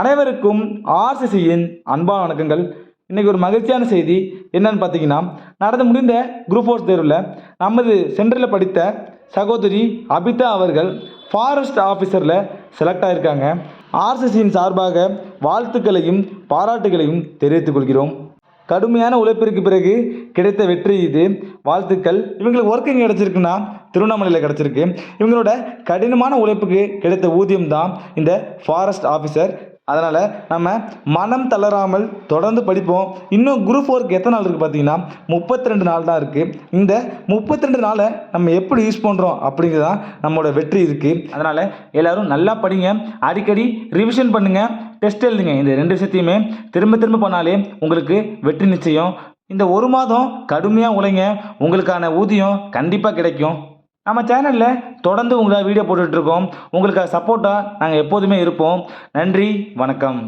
அனைவருக்கும் ஆர்சிசியின் அன்பான வணக்கங்கள். இன்றைக்கி ஒரு மகிழ்ச்சியான செய்தி என்னன்னு பார்த்தீங்கன்னா, நடந்து முடிந்த குரூப் 4 தேர்வில் நமது சென்டரில் படித்த சகோதரி அபிதா அவர்கள் ஃபாரஸ்ட் ஆஃபீஸரில் செலக்ட் ஆகியிருக்காங்க. ஆர்சிசியின் சார்பாக வாழ்த்துக்களையும் பாராட்டுகளையும் தெரிவித்துக் கொள்கிறோம். கடுமையான உழைப்பிற்கு பிறகு கிடைத்த வெற்றி இது. வாழ்த்துக்கள். இவங்களுக்கு ஒர்க் எங்கே கிடச்சிருக்குன்னா திருவண்ணாமலையில் கிடச்சிருக்கு. இவங்களோட கடினமான உழைப்புக்கு கிடைத்த ஊதியம் தான் இந்த ஃபாரஸ்ட் ஆஃபீஸர். அதனால் நம்ம மனம் தளராமல் தொடர்ந்து படிப்போம். இன்னும் குரூப் 4க்கு எத்தனை நாள் இருக்குது பார்த்தீங்கன்னா 32 நாள் தான் இருக்குது. இந்த 32 நாளை நம்ம எப்படி யூஸ் பண்ணுறோம் அப்படிங்கிறது தான் நம்மளோட வெற்றி இருக்குது. அதனால் எல்லோரும் நல்லா படிங்க, அடிக்கடி ரிவிஷன் பண்ணுங்கள், டெஸ்ட் எழுதுங்க. இந்த 2 விஷயத்தையுமே திரும்ப திரும்ப பண்ணாலே உங்களுக்கு வெற்றி நிச்சயம். இந்த ஒரு மாதம் கடுமையாக உழைங்க, உங்களுக்கான ஊதியம் கண்டிப்பாக கிடைக்கும். நம்ம சேனலில் தொடர்ந்து உங்களால் வீடியோ போட்டுட்ருக்கோம். உங்களுக்கு சப்போர்ட்டாக நாங்கள் எப்போதுமே இருப்போம். நன்றி, வணக்கம்.